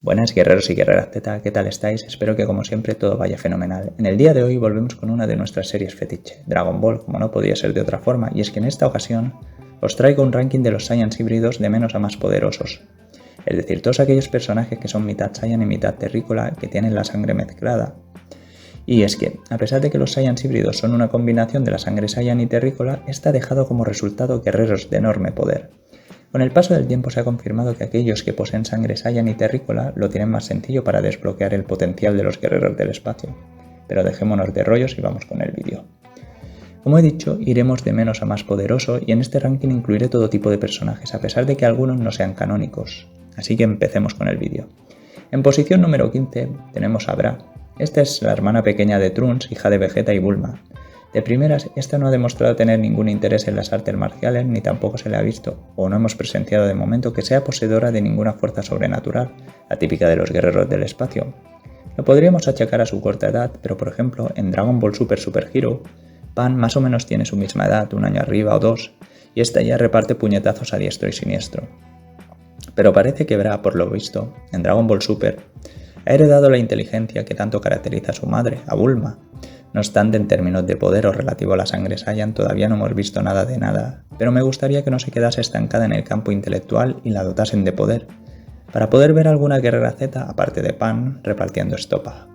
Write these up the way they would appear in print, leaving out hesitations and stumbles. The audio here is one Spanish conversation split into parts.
Buenas guerreros y guerreras Z, ¿qué tal estáis? Espero que como siempre todo vaya fenomenal. En el día de hoy volvemos con una de nuestras series fetiche, Dragon Ball, como no podía ser de otra forma, y es que en esta ocasión os traigo un ranking de los Saiyans híbridos de menos a más poderosos. Es decir, todos aquellos personajes que son mitad Saiyan y mitad terrícola, que tienen la sangre mezclada. Y es que, a pesar de que los Saiyans híbridos son una combinación de la sangre Saiyan y terrícola, esta ha dejado como resultado guerreros de enorme poder. Con el paso del tiempo se ha confirmado que aquellos que poseen sangre Saiyan y terrícola lo tienen más sencillo para desbloquear el potencial de los guerreros del espacio. Pero dejémonos de rollos y vamos con el vídeo. Como he dicho, iremos de menos a más poderoso y en este ranking incluiré todo tipo de personajes, a pesar de que algunos no sean canónicos. Así que empecemos con el vídeo. En posición número 15 tenemos a Bra. Esta es la hermana pequeña de Trunks, hija de Vegeta y Bulma. De primeras, esta no ha demostrado tener ningún interés en las artes marciales, ni tampoco se le ha visto, o no hemos presenciado de momento, que sea poseedora de ninguna fuerza sobrenatural, la típica de los guerreros del espacio. Lo podríamos achacar a su corta edad, pero por ejemplo, en Dragon Ball Super Super Hero, Pan más o menos tiene su misma edad, un año arriba o dos, y esta ya reparte puñetazos a diestro y siniestro. Pero parece que Bra, por lo visto, en Dragon Ball Super, ha heredado la inteligencia que tanto caracteriza a su madre, a Bulma. No obstante, en términos de poder o relativo a la sangre Saiyan todavía no hemos visto nada de nada, pero me gustaría que no se quedase estancada en el campo intelectual y la dotasen de poder, para poder ver alguna guerrera Z, aparte de Pan, repartiendo estopa.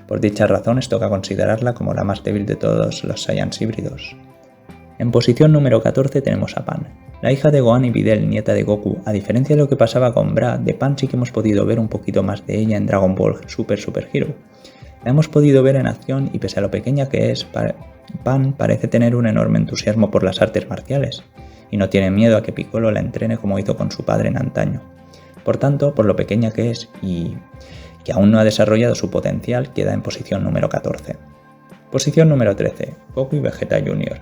Por dichas razones toca considerarla como la más débil de todos los Saiyans híbridos. En posición número 14 tenemos a Pan, la hija de Gohan y Videl, nieta de Goku. A diferencia de lo que pasaba con Bra, de Pan sí que hemos podido ver un poquito más de ella en Dragon Ball Super Super Hero. La hemos podido ver en acción y pese a lo pequeña que es, Pan parece tener un enorme entusiasmo por las artes marciales y no tiene miedo a que Piccolo la entrene como hizo con su padre en antaño. Por tanto, por lo pequeña que es y que aún no ha desarrollado su potencial, queda en posición número 14. Posición número 13. Goku y Vegeta Jr.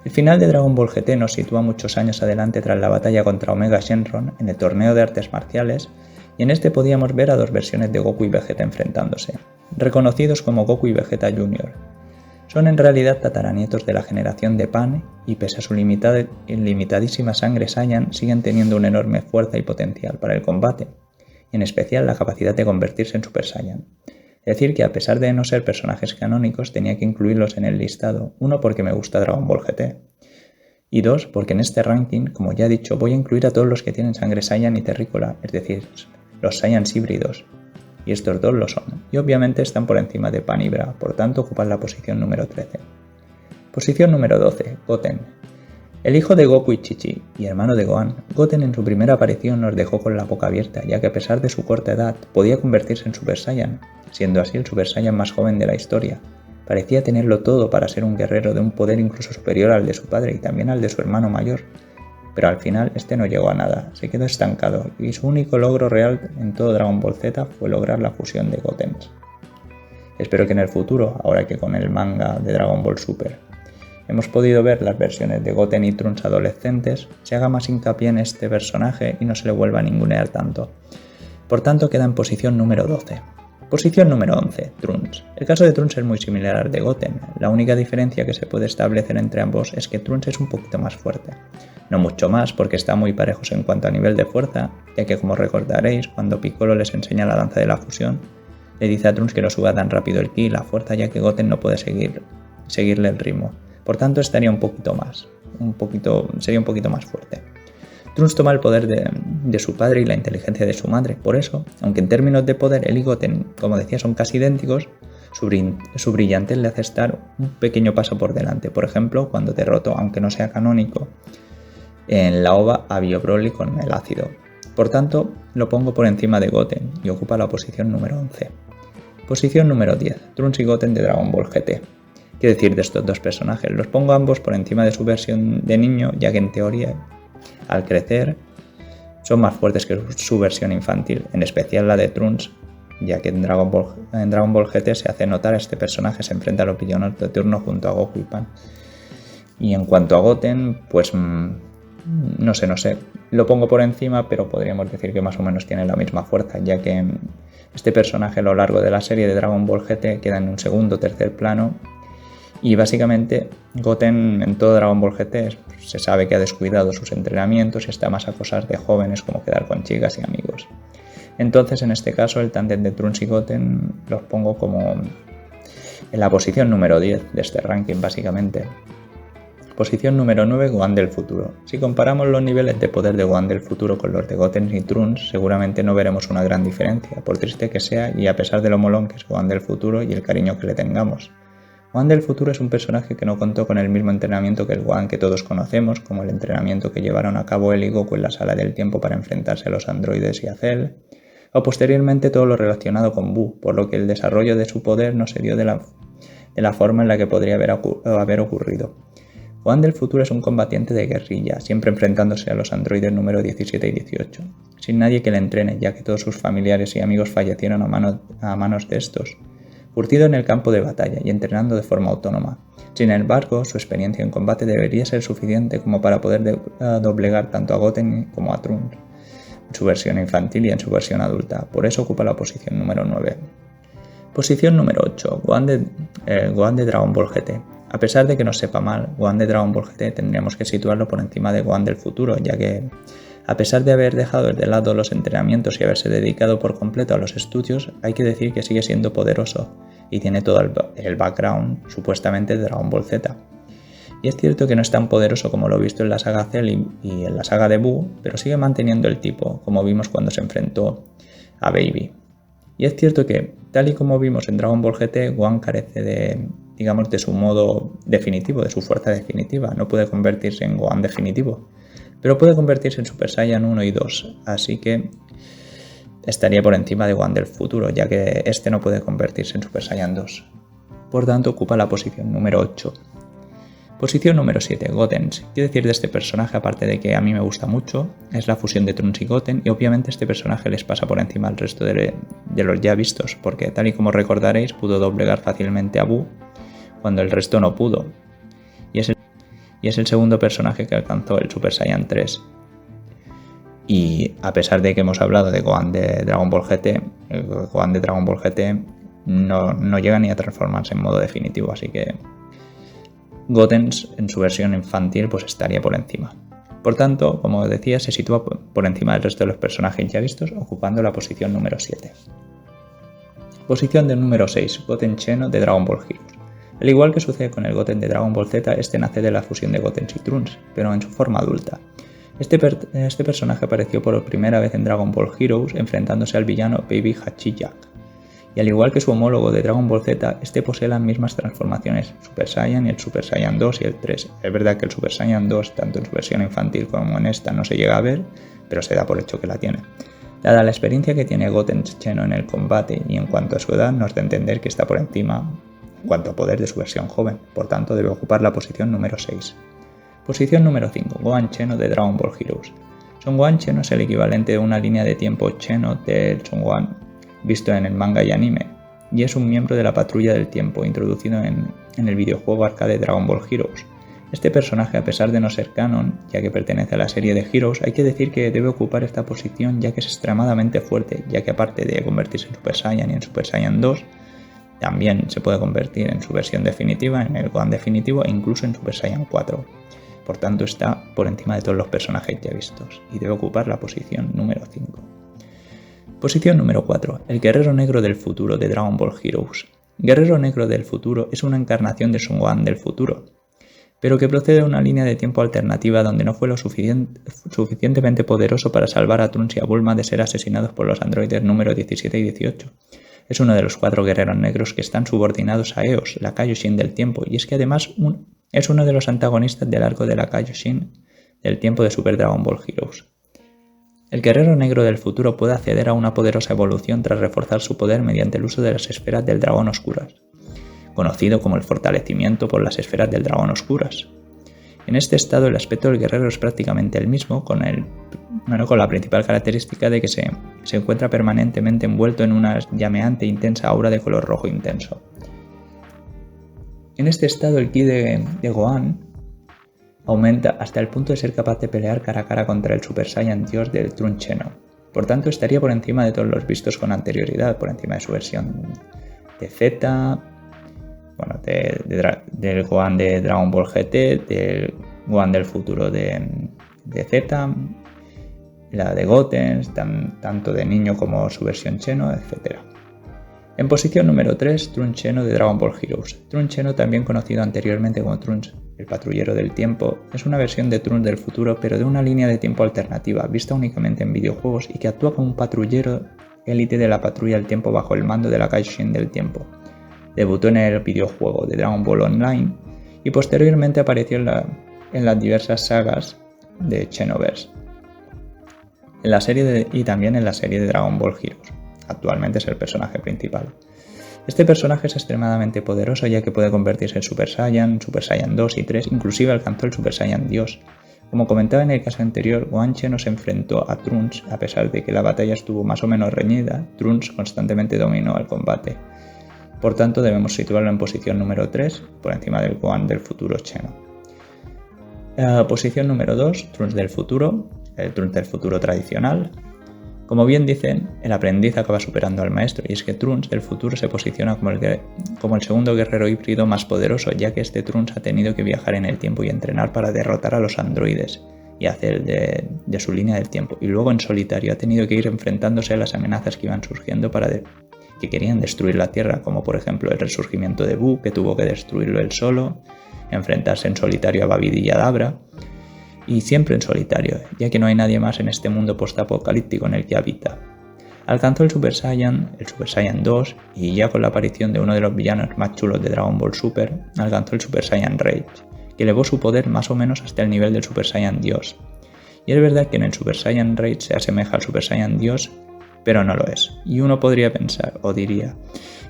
El final de Dragon Ball GT nos sitúa muchos años adelante tras la batalla contra Omega Shenron en el torneo de artes marciales, y en este podíamos ver a dos versiones de Goku y Vegeta enfrentándose, reconocidos como Goku y Vegeta Jr. Son en realidad tataranietos de la generación de Pan y pese a su limitadísima sangre Saiyan siguen teniendo una enorme fuerza y potencial para el combate, y en especial la capacidad de convertirse en Super Saiyan. Es decir que a pesar de no ser personajes canónicos tenía que incluirlos en el listado, uno porque me gusta Dragon Ball GT, y dos porque en este ranking, como ya he dicho, voy a incluir a todos los que tienen sangre Saiyan y terrícola, es decir, los Saiyans híbridos, y estos dos lo son, y obviamente están por encima de Pan y Bra, por tanto ocupan la posición número 13. Posición número 12, Goten. El hijo de Goku y Chi-Chi, y hermano de Gohan, Goten en su primera aparición nos dejó con la boca abierta, ya que a pesar de su corta edad, podía convertirse en Super Saiyan, siendo así el Super Saiyan más joven de la historia. Parecía tenerlo todo para ser un guerrero de un poder incluso superior al de su padre y también al de su hermano mayor. Pero al final este no llegó a nada, se quedó estancado y su único logro real en todo Dragon Ball Z fue lograr la fusión de Gotens. Espero que en el futuro, ahora que con el manga de Dragon Ball Super hemos podido ver las versiones de Goten y Trunks adolescentes, se haga más hincapié en este personaje y no se le vuelva a ningunear tanto. Por tanto queda en posición número 12. Posición número 11, Trunks. El caso de Trunks es muy similar al de Goten, la única diferencia que se puede establecer entre ambos es que Trunks es un poquito más fuerte. No mucho más porque están muy parejos en cuanto a nivel de fuerza, ya que como recordaréis, cuando Piccolo les enseña la danza de la fusión, le dice a Trunks que no suba tan rápido el ki y la fuerza ya que Goten no puede seguirle el ritmo. Por tanto estaría sería un poquito más fuerte. Trunks toma el poder de su padre y la inteligencia de su madre. Por eso, aunque en términos de poder él y Goten, como decía, son casi idénticos, su brillantez le hace estar un pequeño paso por delante. Por ejemplo, cuando derrotó, aunque no sea canónico, en la OVA a Bio Broly con el ácido. Por tanto, lo pongo por encima de Goten y ocupa la posición número 11. Posición número 10. Trunks y Goten de Dragon Ball GT. ¿Qué decir de estos dos personajes? Los pongo ambos por encima de su versión de niño, ya que en teoría, al crecer, son más fuertes que su versión infantil, en especial la de Trunks, ya que en Dragon Ball GT se hace notar a este personaje, se enfrenta a los villanos de turno junto a Goku y Pan. Y en cuanto a Goten, pues no sé, lo pongo por encima, pero podríamos decir que más o menos tiene la misma fuerza, ya que este personaje a lo largo de la serie de Dragon Ball GT queda en un segundo o tercer plano. Y básicamente Goten en todo Dragon Ball GT se sabe que ha descuidado sus entrenamientos y está más a cosas de jóvenes como quedar con chicas y amigos. Entonces, en este caso, el tándem de Trunks y Goten los pongo como en la posición número 10 de este ranking, básicamente. Posición número 9, Gohan del futuro. Si comparamos los niveles de poder de Gohan del futuro con los de Goten y Trunks, seguramente no veremos una gran diferencia, por triste que sea y a pesar de lo molón que es Gohan del futuro y el cariño que le tengamos. Gohan del futuro es un personaje que no contó con el mismo entrenamiento que el Gohan que todos conocemos, como el entrenamiento que llevaron a cabo él y Goku en la Sala del Tiempo para enfrentarse a los androides y a Cell, o posteriormente todo lo relacionado con Buu, por lo que el desarrollo de su poder no se dio de la forma en la que podría haber ocurrido. Gohan del futuro es un combatiente de guerrilla, siempre enfrentándose a los androides número 17 y 18, sin nadie que le entrene, ya que todos sus familiares y amigos fallecieron a manos de estos, curtido en el campo de batalla y entrenando de forma autónoma. Sin embargo, su experiencia en combate debería ser suficiente como para poder doblegar tanto a Goten como a Trunks, en su versión infantil y en su versión adulta, por eso ocupa la posición número 9. Posición número 8, Gohan de Dragon Ball GT. A pesar de que nos sepa mal, Gohan de Dragon Ball GT tendríamos que situarlo por encima de Gohan del futuro, ya que, a pesar de haber dejado de lado los entrenamientos y haberse dedicado por completo a los estudios, hay que decir que sigue siendo poderoso y tiene todo el background, supuestamente, de Dragon Ball Z. Y es cierto que no es tan poderoso como lo visto en la saga Cell y en la saga de Buu, pero sigue manteniendo el tipo, como vimos cuando se enfrentó a Baby. Y es cierto que, tal y como vimos en Dragon Ball GT, Gohan carece de su modo definitivo, de su fuerza definitiva. No puede convertirse en Gohan definitivo, pero puede convertirse en Super Saiyan 1 y 2, así que estaría por encima de Gohan del futuro, ya que este no puede convertirse en Super Saiyan 2. Por tanto, ocupa la posición número 8. Posición número 7, Goten. ¿Qué decir de este personaje? Aparte de que a mí me gusta mucho, es la fusión de Trunks y Goten, y obviamente este personaje les pasa por encima al resto de los ya vistos, porque tal y como recordaréis, pudo doblegar fácilmente a Buu, cuando el resto no pudo. Y es el segundo personaje que alcanzó el Super Saiyan 3. Y a pesar de que hemos hablado de Gohan de Dragon Ball GT, el Gohan de Dragon Ball GT no llega ni a transformarse en modo definitivo, así que Goten en su versión infantil pues estaría por encima. Por tanto, como decía, se sitúa por encima del resto de los personajes ya vistos, ocupando la posición número 7. Posición del número 6, Goten Xeno de Dragon Ball Heroes. Al igual que sucede con el Goten de Dragon Ball Z, este nace de la fusión de Goten y Trunks, pero en su forma adulta. Este personaje apareció por primera vez en Dragon Ball Heroes enfrentándose al villano Baby Hachiyak. Y al igual que su homólogo de Dragon Ball Z, este posee las mismas transformaciones, Super Saiyan y el Super Saiyan 2 y el 3. Es verdad que el Super Saiyan 2, tanto en su versión infantil como en esta, no se llega a ver, pero se da por hecho que la tiene. Dada la experiencia que tiene Goten Xeno en el combate y en cuanto a su edad, nos da a entender que está por encima en cuanto a poder de su versión joven, por tanto debe ocupar la posición número 6. Posición número 5, Gohan Xeno de Dragon Ball Heroes. Son Gohan Xeno es el equivalente de una línea de tiempo Xeno del Son Gohan visto en el manga y anime, y es un miembro de la Patrulla del Tiempo, introducido en el videojuego arcade Dragon Ball Heroes. Este personaje, a pesar de no ser canon, ya que pertenece a la serie de Heroes, hay que decir que debe ocupar esta posición ya que es extremadamente fuerte, ya que aparte de convertirse en Super Saiyan y en Super Saiyan 2, también se puede convertir en su versión definitiva, en el Gohan definitivo e incluso en Super Saiyan 4. Por tanto, está por encima de todos los personajes ya vistos y debe ocupar la posición número 5. Posición número 4. El Guerrero Negro del Futuro de Dragon Ball Heroes. Guerrero Negro del Futuro es una encarnación de Son Gohan del futuro, pero que procede de una línea de tiempo alternativa donde no fue lo suficientemente poderoso para salvar a Trunks y a Bulma de ser asesinados por los androides número 17 y 18. Es uno de los 4 guerreros negros que están subordinados a Eos, la Kaioshin del tiempo, y es que además es uno de los antagonistas del arco de la Kaioshin del tiempo de Super Dragon Ball Heroes. El Guerrero Negro del futuro puede acceder a una poderosa evolución tras reforzar su poder mediante el uso de las esferas del dragón oscuras, conocido como el fortalecimiento por las esferas del dragón oscuras. En este estado el aspecto del guerrero es prácticamente el mismo, con la principal característica de que se encuentra permanentemente envuelto en una llameante e intensa aura de color rojo intenso. En este estado el ki de Gohan aumenta hasta el punto de ser capaz de pelear cara a cara contra el Super Saiyan Dios del Trunks Xeno. Por tanto, estaría por encima de todos los vistos con anterioridad, por encima de su versión de Z, del Gohan de Dragon Ball GT, del Gohan del futuro de Z, la de Goten, tanto de niño como su versión Xeno, etc. En posición número 3, Trunks Xeno de Dragon Ball Heroes. Trunks Xeno, también conocido anteriormente como Trunks, el patrullero del tiempo, es una versión de Trunks del futuro, pero de una línea de tiempo alternativa, vista únicamente en videojuegos y que actúa como un patrullero élite de la patrulla del tiempo bajo el mando de la Kaijin del tiempo. Debutó en el videojuego de Dragon Ball Online y posteriormente apareció en las diversas sagas de Xenoverse. Y también en la serie de Dragon Ball Heroes. Actualmente es el personaje principal. Este personaje es extremadamente poderoso ya que puede convertirse en Super Saiyan 2 y 3, inclusive alcanzó el Super Saiyan Dios. Como comentaba en el caso anterior, Gohan Xeno se enfrentó a Trunks, a pesar de que la batalla estuvo más o menos reñida, Trunks constantemente dominó el combate. Por tanto, debemos situarlo en posición número 3, por encima del Gohan del futuro Xeno. Posición número 2, Trunks del futuro, el Trunks del futuro tradicional. Como bien dicen, el aprendiz acaba superando al maestro, y es que Trunks del futuro se posiciona como el segundo guerrero híbrido más poderoso, ya que este Trunks ha tenido que viajar en el tiempo y entrenar para derrotar a los androides y hacer de su línea del tiempo, y luego en solitario ha tenido que ir enfrentándose a las amenazas que iban surgiendo que querían destruir la Tierra, como por ejemplo el resurgimiento de Buu, que tuvo que destruirlo él solo, enfrentarse en solitario a Babidi y a Dabra, y siempre en solitario, ya que no hay nadie más en este mundo postapocalíptico en el que habita. Alcanzó el Super Saiyan 2, y ya con la aparición de uno de los villanos más chulos de Dragon Ball Super, alcanzó el Super Saiyan Rage, que elevó su poder más o menos hasta el nivel del Super Saiyan Dios. Y es verdad que en el Super Saiyan Rage se asemeja al Super Saiyan Dios, pero no lo es. Y uno podría pensar, o diría,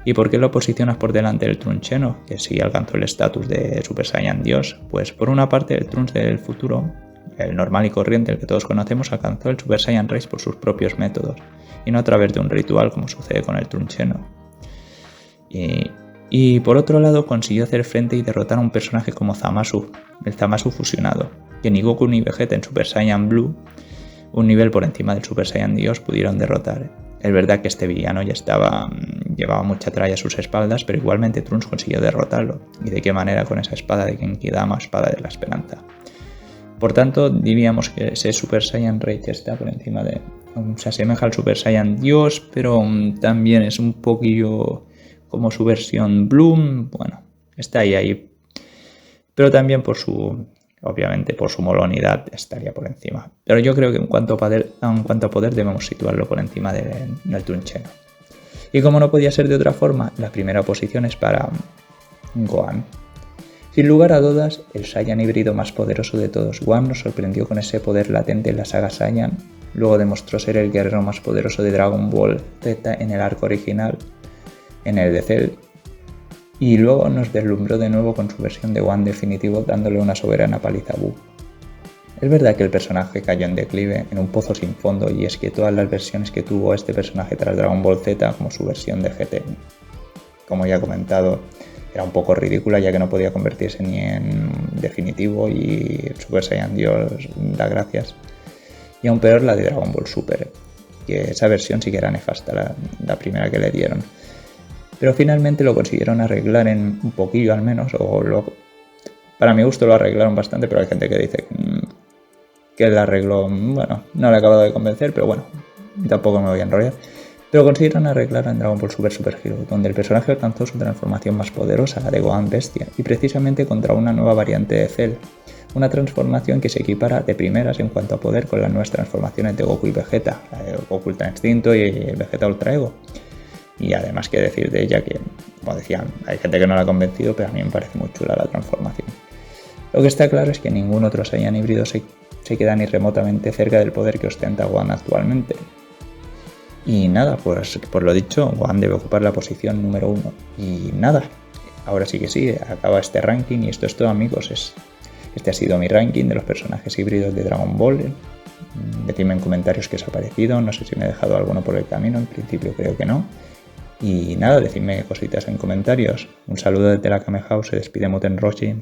¿y por qué lo posicionas por delante del Trunks Xeno, que sí alcanzó el estatus de Super Saiyan Dios? Pues por una parte el Trunks del futuro, el normal y corriente, el que todos conocemos, alcanzó el Super Saiyan Rage por sus propios métodos, y no a través de un ritual como sucede con el Trunks Xeno. Y por otro lado consiguió hacer frente y derrotar a un personaje como Zamasu, el Zamasu fusionado, que ni Goku ni Vegeta en Super Saiyan Blue, un nivel por encima del Super Saiyan Dios, pudieron derrotar. Es verdad que este villano llevaba mucha tralla a sus espaldas, pero igualmente Trunks consiguió derrotarlo. ¿Y de qué manera? Con esa espada de Genkidama, espada de la esperanza. Por tanto, diríamos que ese Super Saiyan Rage está por encima se asemeja al Super Saiyan Dios, pero también es un poquillo como su versión Bloom. Bueno, está ahí. Pero también obviamente por su molonidad estaría por encima. Pero yo creo que en cuanto a poder debemos situarlo por encima del Trunks Xeno. Y como no podía ser de otra forma, la primera posición es para Gohan. Sin lugar a dudas, el Saiyan híbrido más poderoso de todos. Gohan nos sorprendió con ese poder latente en la saga Saiyan, luego demostró ser el guerrero más poderoso de Dragon Ball Z en el arco original, en el de Cell, y luego nos deslumbró de nuevo con su versión de Gohan definitivo, dándole una soberana paliza a Buu. Es verdad que el personaje cayó en declive, en un pozo sin fondo, y es que todas las versiones que tuvo este personaje tras Dragon Ball Z, como su versión de GT, como ya he comentado, era un poco ridícula, ya que no podía convertirse ni en definitivo, y el Super Saiyan Dios da gracias. Y aún peor la de Dragon Ball Super, que esa versión sí que era nefasta, la primera que le dieron. Pero finalmente lo consiguieron arreglar en un poquillo al menos, para mi gusto lo arreglaron bastante, pero hay gente que dice que el arreglo, bueno, no le ha acabado de convencer, pero bueno, tampoco me voy a enrollar. Pero consiguieron arreglarlo en Dragon Ball Super Hero, donde el personaje alcanzó su transformación más poderosa, la de Gohan Bestia, y precisamente contra una nueva variante de Cell, una transformación que se equipara de primeras en cuanto a poder con las nuevas transformaciones de Goku y Vegeta, la de Goku Ultra Instinto y Vegeta Ultra Ego. Y además que decir de ella que, como decían, hay gente que no la ha convencido, pero a mí me parece muy chula la transformación. Lo que está claro es que ningún otro Saiyan híbrido se queda ni remotamente cerca del poder que ostenta Gohan actualmente. Y nada, pues por lo dicho, Gohan debe ocupar la posición número 1. Y nada, ahora sí que sí, acaba este ranking y esto es todo, amigos. Este ha sido mi ranking de los personajes híbridos de Dragon Ball. Decidme en comentarios qué os ha parecido, no sé si me he dejado alguno por el camino, en principio creo que no. Y nada, decidme cositas en comentarios. Un saludo desde la Kame House, se despide Muten Roshi.